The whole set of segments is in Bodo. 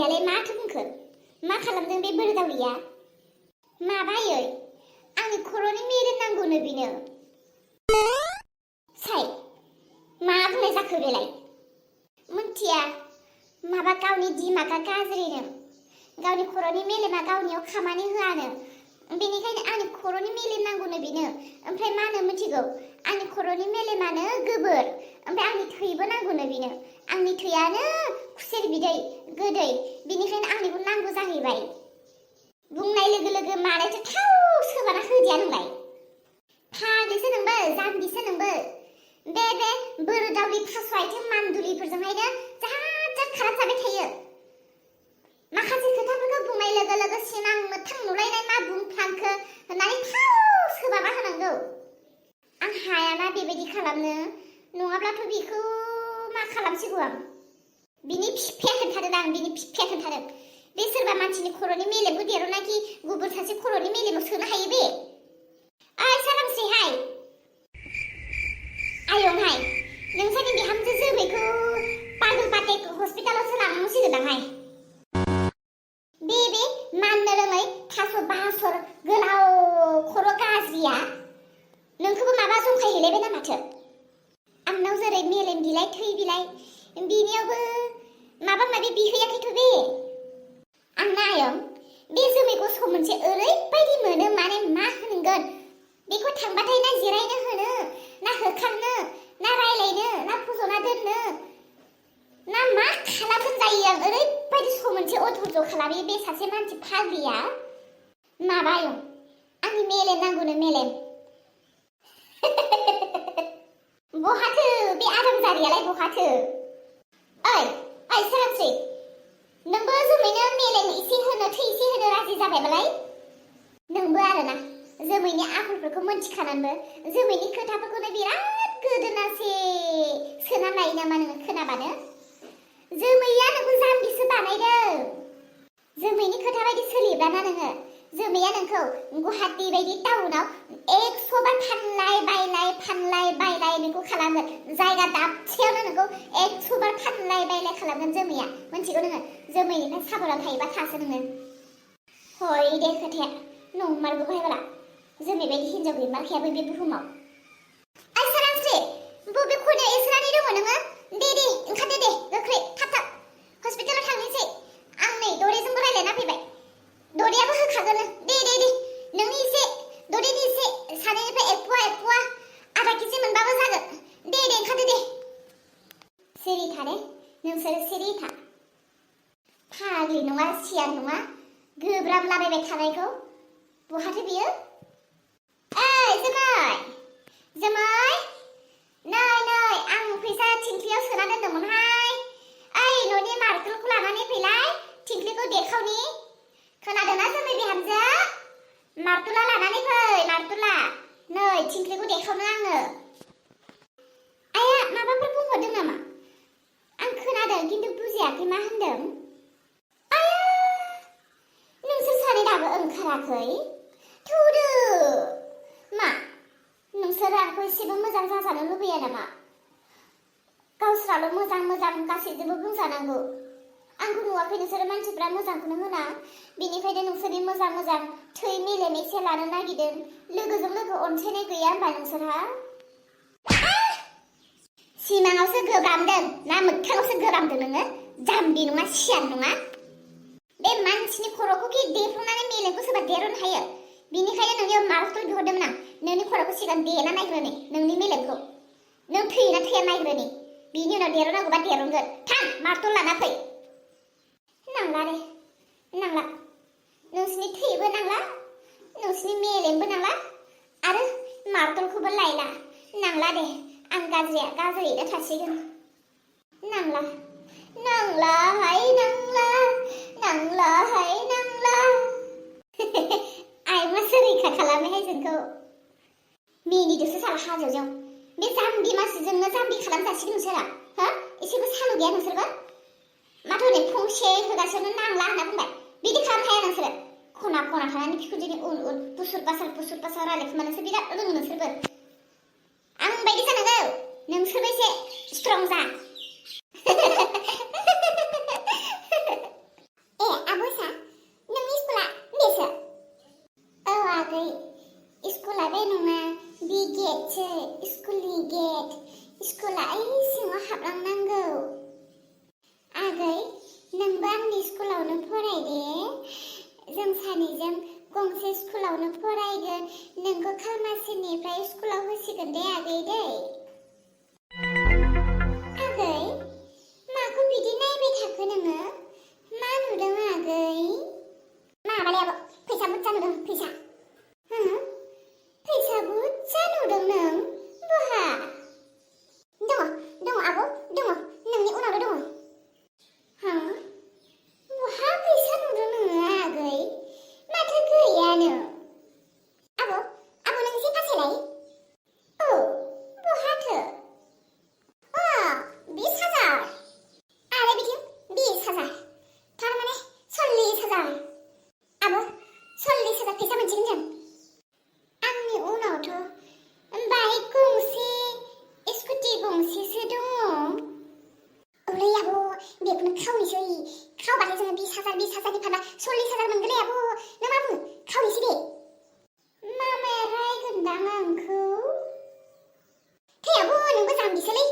दावलियालाय माथो बुंखो? मा खालामदों बे बोरो दावलिया? माबायै आंनि खर'नि मेलेम नांगौनो बिनो। साइ मा बुंनाय जाखो बेलाय? मोनथिया माबा गावनि दिमागा गाज्रिनो, गावनि खर'नि मेलेमा गावनियाव खामानि होआनो, बेनिखायनो आंनि खर'नि मेलेम नांगौनो बिनो। ओमफ्राय मा होनो मिथिगौ? आंनि खर'नि मेलेमानो गोबोर, ओमफ्राय आंनि थैबो नांगौनो बिनो। आंनि थैयानो खुसेर बिदै गोदै, बेनिखायनो आंनिखौ नांगौ जाहैबाय। बुंनाय लोगो लोगो मानोथो थाव सोबाना होदिया नोंलाय? फाग्लिसो नोंबो, जाम्बिसो नोंबो। बे बोरो दावलि थास' आथिं मानदुलिफोरजोंहायनो जाहाद खालाम जाबाय थायो। माखासे खोथाफोरखौ बुंनाय लोगो लोगो सिमां मोथां नुलायनाय मा बुंफ्लांखो होननानै थाव सोबाबा होनांगौ। आं हायाना बेबायदि खालामनो, नङाब्लाथ' बेखौ मा खालामसिगौ आं? बिनि बिफाया खोन्थादों आं, बिनि बिफाया खोन्थादों। बे सोरबा मानसिनि खर'नि मेलेमखौ देरनाखि गुबुन सासे खर'नि मेलेमाव सोनो हायो बे? ओइ सालामस्रिहाय, आयंहाय, नोंसानि बिहामजो जोमैखौ पागल पाटेक हस्पिटालावसो लांनांसिगोनदांहाय। बे माननो रोङै थास' बासर गोलाव खर' गाज्रिया नोंखौबो माबा जंखायहैलायबाय ना माथो? आंनाव जेरै मेलेम बिलाइ थै बिलाइ, बिनियावबो माबा माबि बिहैयाखैथ' बे। आंना आयं, बे जोमैखौ सम मोनसे ओरैबायदि मोनो, माने मा होनगोन बेखौ थांबाथाय ना जिरायनो होनो, ना होखारनो, ना रायलायनो, ना फज'ना दोननो, ना मा खालामगोन जायो आं। ओरैबायदि सम मोनसे अधर्ज खालामो बे सासे मानसि फाग्लिया। माबा आयं, आंनि मेलेम नांगौनो मेलेम। बहाथो बे आराम जारियालाय बहाथो? ओइ सोरांस्रि, नोंबो जोमैनो मेलेम एसे होनो, थै एसे होनो राजि जाबायबालाय? नोंबो आरोना जोमैनि आखलफोरखौ मोनथिखानानैबो जोमैनि खोथाफोरखौनो बिराद गोदोनासे सोना लायो नामा नोङो खोनाबानो? जोमैया नोंखौ जाम्बिसो बानायदों। जोमैनि खोथा बायदि सोलियोब्लाना नोङो, जोमैया नोंखौ गुवाहाटि बायदि टाउनाव 100 बार फानलाय बायलाय नोंखौ खालामगोन। जायगा दाबसेयावनो नोंखौ 100 बार फानलाय बायलाय खालामगोन जोमैया, मोनथिगौ नोङो? जोमैनिफ्राय साबधान थायोबा थासो नोङो। हय दे खोथाया नंमारगौ बायबाला, जोमै बायदि हिनजाव गैमारखायाबो बे बुहुमाव। ओइ सोरांस्रि, बबे खनायाव एसोनानै दङ नोङो? दे ओंखारदो दे, गोख्रै थाब हस्पिटालाव थांनोसै। आं नै दरेजोंबो रायलायना फैबाय, दरेयाबो होखागोन। दे नोंनि एसे, दरेनि एसे, सानैनिफ्राय एक पुवा आधा केजि मोनबाबो जागोन। दे ओंखारदो दे। सिरि थादे नोंसोरो, सिरि था। फाग्लि नङा, सियान नङा, गोब्राबलाबायबाय थानायखौ। बहाथो बियो? ओइ जोमै, नै आं फैसा थिंख्लियाव सोना दोनदोंमोनहाय। ओइ न'नि मार्बलखौ लानानै फैलाय, थिंख्लिखौ देखावनि। खोनादोंना जोमै बिहामजो? मार्बला लानानै फै, मार्बला। नै थिंख्लिखौ देखावनो आङो। आया माबाफोर बुंहरदों नामा? आं खोनादों खिन्थु बुजियाखै मा होनदों। आया नोंसोर सानै दाबो ओंखाराखै? थौदो। मा नोंसोर आंखौ एसेबो मोजां जाजानो लुबैया नामा? गावस्राल' मोजां गासैजोंबो बुंजानांगौ। आंखौ नुवाखै नोंसोरो मानसिफ्रा मोजांखौनो होना, बेनिखायनो नोंसोरनि मोजां थै मेलेम एसे लानो नागिरदों। लोगोजों लोगो अनसायनाय गैया होनबा नोंसोरहा? सिमाङावसो गोब्रामदों ना मोगथाङावसो गोब्रामदों नोङो? जाम्बि नङा, सियान नङा। बे मानसिनि खर'खौ कि देफ्लंनानै मेलेमखौ सोरबा देरनो हायो? बिनिखायनो नोंनियाव मार्बल बिहरदोंमोन आं। नोंनि खर'खौ सिगां देना नायग्रोनि, नोंनि मेलेमखौ। नों थैयोना थैया नायग्रोनि, बिनि उनाव देरनांगौबा देरनगोन। थां मार्बल लाना फै। नांला दे, नांला। नोंसिनि थैबो नांला, नोंसिनि मेलेमबो नांला, आरो मार्बलखौबो लायला। नांला दे, आं गाज्रिया गाज्रियैनो थासिगोन। नांलाहाय नांला। आइ मा रैखा खालामोहाय जोंखौ। मिनिदोसो साला हाजोजों। बे जाम्बि मानसिजोंनो जाम्बि खालामजासिगोन नोंसोरा? हो? एसेबो सालु गैया नोंसोरबो? माथो हनै फंसे होगासेयावनो नांला होनना बुंबाय। बिदि खालामनो हाया नोंसोरो। खना थानानै बिखुनजोनि उन बुसुर बासार रायलायखुमानोसो बिराद रोङो नोंसोरबो। आं बायदि जानांगौ, नोंसोरबो एसे स्ट्रं जा। स्कुला सिङाव हाबलांनांगौ। आगै, नोंबो आंनि स्कुलावनो फराय दे। जों सानैजों गंसे स्कुलावनो फरायगोन। नोंखौ खालमासिनिफ्राय स्कुलाव होसिगोन दे आगै दै। आगै, माखौ बिदि नायबाय थाखो नोङो? मा नुदों आगै? माबालै आब', फैसा बुरजा नुदों, फैसा। फैसा बुरजा नुदों नों? बहा? दङ आब', दङ। नोंनि उनावनो दङ। बहा फैसा नुदों नोङो आगै? माथो गैयानो। आब' नों एसे फासैलाय। औ, बहाथो? 20,000। आरो बिथिं 20,000। थारमाने 40,000। आब', 40,000 फैसा मोनसिगोन जों। आंनि उनावथ' बाइक गंसे, स्कुटि गंसेसो दङ। औलै आब', बेखौनो खावनोसै। खावबाथाय जोङो 20,000 फानबा 40,000 मोनगोनलै आब'। नों मा बुङो? खावनोसै दे। मामाया रायगोनदां आंखौ। थै आब', नोंबो जाम्बिसोलै।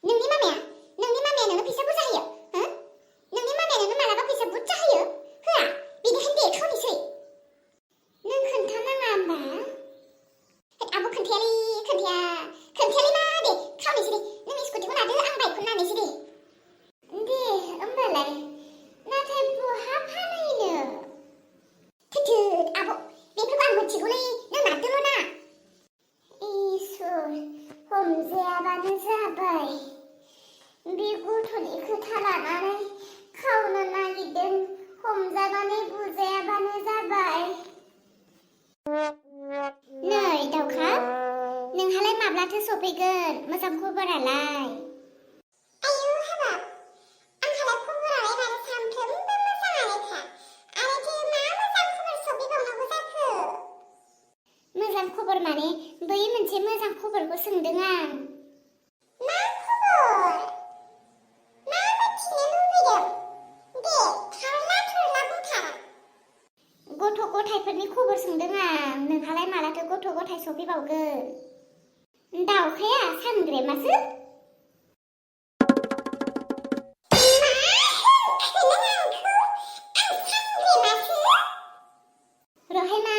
नोंनि मामाया नोंनो फैसा बुरजा होयो? नोंनि मामाया नोंनो मालाबा फैसा बुरजा होयो? होआ? बेनिखायनो दे खावनोसै। नों खोन्थानाङा होमबा? आब' खोन्थायालै मा दे खावनोसै दे। नों स्कुटिखौ लादो, आं बाइकखौ लानोसै दे। दे होमबालाय। नाथाय बहा फानहैनो? थोद आब', बेफोरखौ आं मिथिगौलै। नों लादोल' ना। इसोर, हमजायाबानो जाबाय। बे गथ'नि खोथा लानानै खावनो नागिरदों। हमजानानै बुजायाबानो जाबाय। नै दाउखा, नोंहालाय माब्लाथो सफैगोन मोजां खबरालाय? आयौ हाबाब, आंहालाय खबरालाय माथो सानफ्रोमबो मोजाङानोखा। आरोथो मा मोजां खबर सफैबावनांगौ जाखो? मोजां खबर माने बै मोनसे मोजां खबरखौ सोंदों आं। मा खबर? मा मिथिनो लुबैदों? दे थारला बुंथार। गथ' गथायफोरनि खबर सोंदों आं। नोंहालाय मालाथो गथ' गथाय सफैबावगोन? दाउखाया सानग्रेमासो। रहाय मा,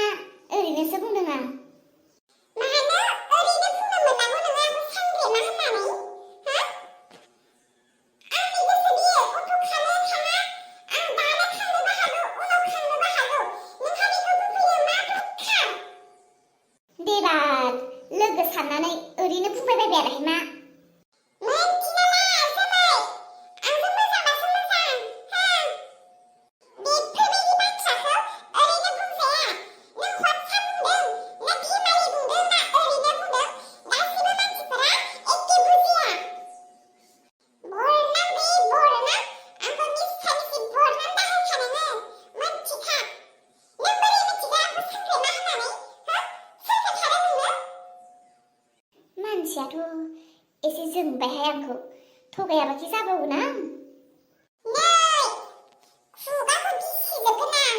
ओरैनोसो बुंदों आं। मानो ओरैनो बुंनो मोननांगौ नोङो आंखौ सानग्रेमा होननानै? आंनि गोसो बियो, गथ' खानो थाङा। आं दानो खांनोबो हागौ, उनाव खांनोबो हागौ। नोंहा बेखौ बुंफैनो मा दरखार? दे बाल, लोगो साननानै ओरैनो बुंबाय बायबाय आरोहाय मा? मोनथिनाला जाबाय। आंबो मोजांबासो मोजां। बेफोरबायदि बाथ्राखौ ओरैनो बुंजाया। नों हरखाब बुंदों, ना बिमायै बुंदों, ना ओरैनो बुंदों? गासिबो मानसिफोरा एखे बुजिया। बरनाम बे बरनाम। आंखौ मिस्थामिसि बरनाम दाहोखा नोङो। मोनथिखा। नों बोरै मिथिगौ आंखौ सानग्रेमा होननानै? सोर खोन्थादों नोंनो? मानसियाथ' एसे जोंबायहाय आंखौ। थगायाबाखि जाबावगोन आं। नै, खुगाखौ गिसिजोबगोन आं।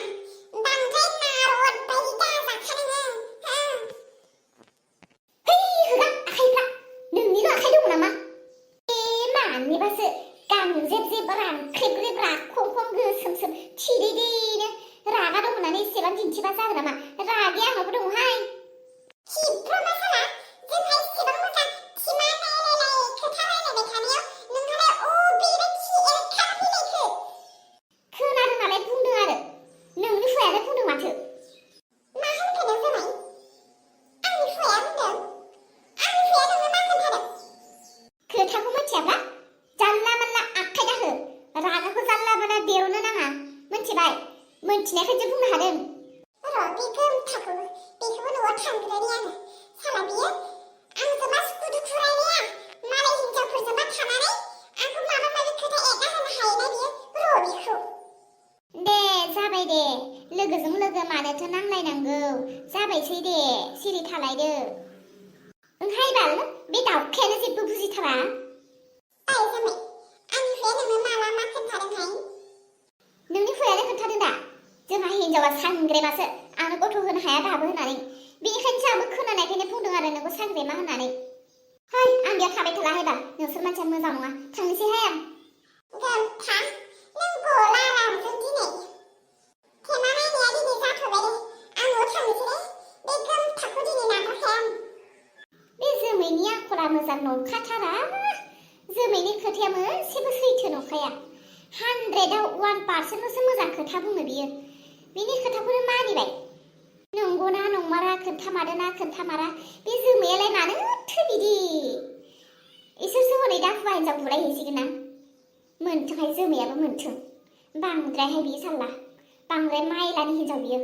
बांद्राय नारद बायदि दाजाखा नोङो। है होगा आखाइफ्रा। नोंनिल' आखाइ दङ नामा? मानिबासो गांजेब जेब रानख्रेबख्रेब राखं गोसोम थिरिरिनो रागा दं होननानै एसेबां दिन्थिबा जागोन नामा? रागाया आंनावबो दङहाय। खिब्रमा साला, जोंहा एसेबां मोजां थिमा नायलायलाय खोथा रायलायबाय थानायाव नोंहालाय अबेनिफ्राय खि एरखांना फैनायखो? खोनादों नालाय बुंदों आरो। नोंनि हुवायानो बुंदों माथो। मा होनखो नों जामाय? आंनि हुवाया बुंदों? आंनि हुवाया नोंनो मा खोन्थादों? खोथाखौ मिथियाब्ला जानला मानला आखाइ दाहो। रागाखौ जानला मानला देरनो नाङा, मिथिबाय? मोनथिनायखायसो बुंनो हादों। र' बे बेखौबो न'आव थांग्रोनि आङो। साला बियो आंजों मा सुखु दुखु रायलाया। मालाय हिनजावफोरजोंबा थानानै आंखौ माबा माबि खोथा एगा होनो हायोना बियो। र' बिखौ। दे जाबाय दे, लोगोजों लोगो मानोथो नांलायनांगौ? जाबायसै दे, सिरि थालायदो। ओंहाय बाल, बे दाउखायानो जेबो बुजिथारा। ओइ जामाय, आंनि हुवाया नोंनो माला मा खोन्थादोंहाय? नोंनि हुवायानो खोन्थादों दा। जोंहा हिनजावा सानग्रेमासो, आंनो गथ' होनो हाया दाबो होननानै। बेनिखायनोसो आंबो खोनानायखायनो बुंदों आरो नोंखौ सानग्रेमा होननानै। Hei, आं बेयाव थाबाय थाला एबार नोंसोर मानसिया मोजां नङा थांनोसैहाय आं गोमथा नों गला रामजों दिनै थेमा नायनाया दिनै जाथ'बाय दे आं न'आव थांनोसैलै बे गोमथाखौ दिनै नागारखाया आं बे जोमैनि आखला मोजां नंखाथारा जोमैनि खोथाया मोनसेबो सैथो नंखाया 100आव 1%ल'सो मोजां खोथा बुङो बियो बिनि खोथाखौनो मानिबाय नंगौना नंमारा खोन्थामारोना खोन्थामारा बे जोमैयालाय मानोथो बिदि इसोरसो हनै दा हौवा हिन्जाव बुलायहैसिगोन ना मोनथोंहाय जोमैयाबो मोनथों बांद्रायहाय बियो साल्ला बांद्राय माइलानि हिन्जाव बियो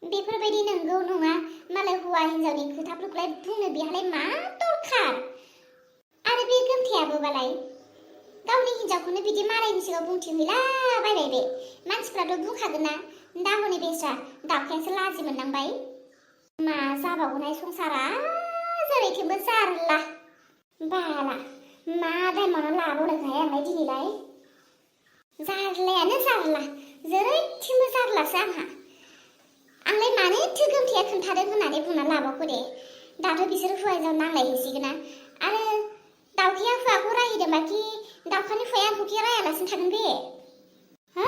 बेफोरबायदि नंगौ नङा मालाय हौवा हिन्जावनि खोथाफोरखौलाय बुंनो बिहालाय मा दरखार आरो बे गोमथायाबोबालाय गावनि हिन्जावखौनो बिदि मालायनि सिगाङाव बुंथिहैला बायबाय बे मानसिफ्राथ' बुंखागोन ना दा हनै बेस्रा दावखायासो लाजि मोननांबाय मा जाबावगोनहाय संसारा जेरैथिंबो जारला बाला मा दायमावनो लाबावनोखाय आंलाय दिनैलाय जारलायानो जारला जेरैथिंबो जारलासो आंलाय मानोथो गोमथाया खोन्थादों होननानै बुंना लाबावखो दे दाथ' बिसोर हौवा हिन्जाव नांलायहैसिगोन ना आरो दावखाया हौवाखौ रायहैदोंबाखि दावखानि हौवाया आंखौखि रायालासिनो थागोन बे हा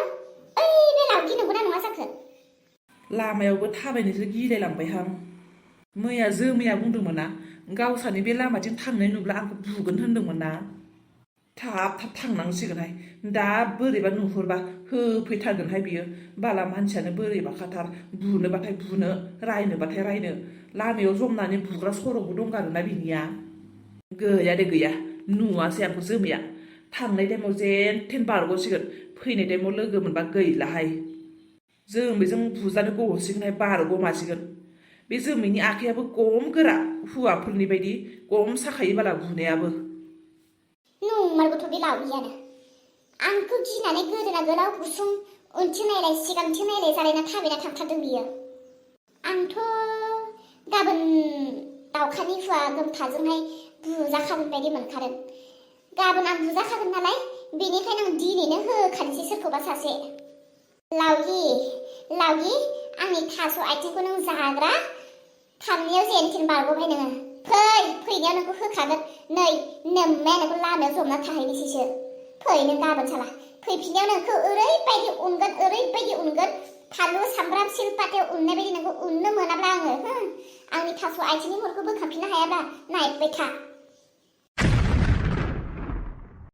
ओइ बे लावगि नंगौना नङा जाखो लामायावबो थाबायनोसो गिलायलांबायहां मैया जोमैया बुंदोंमोन ना गावसानि बे लामाथिं थांनाय नुब्ला आंखौ बुगोन होनदोंमोन ना थाब थाब थांनांसिगोनहाय दा बोरैबा नुहुरबा होफैथारगोनहाय बियो बाला मानसियानो बोरैबाखाथार बुनोबाथाय बुनो रायनोबाथाय रायनो लामायाव जमनानै बुग्रा सर'बो दंगारोना बिनिया गैया दे गैया नुवासै आंखौ जोमैया थांनाय टाइमाव जेन थेन बारग'सिगोन फैनाय टाइमाव लोगो मोनबा गैलाहाय जोमैजों बुजानो गसिगोनहाय बारग'मासिगोन बे जोमैनि आखायाबो गम गोरा हौवाफोरनि बायदि गम साखायो बाला बुनायाबो नंमारगौथ' बे लावगियानो आंखौ गिनानै गोदोना गोलाव गुसुं उनथिं नायलाय सिगांथिं नायलाय जालायना थाबायना थांथारदों बियो आंथ' गाबोन दावखानि हौवा गोमथाजोंहाय बुजाखागोन बायदि मोनखादों गाबोन आं बुजाखागोन नालाय बेनिखायनो आं दिनैनो होखानोसै सोरखौबा सासे लावगि आंनि थास' आथिंखौ नों जाग्रा थांनायाव जेनथेन बारग'बाय नोङो फैनायाव नोंखौ होखागोन नै नोम्माया नोंखौ लामायाव जमना थाहैनोसैसो फै नों गाबोन साला फैफिननायाव नोंखौ ओरैबायदि उनगोन फानलु सामब्राम सिलपातायाव उननाय बायदि नोंखौ उननो मोनाब्ला आङो आंनि थास' आथिंनि महरखौ बोखांफिननो हायाब्ला नायबाय था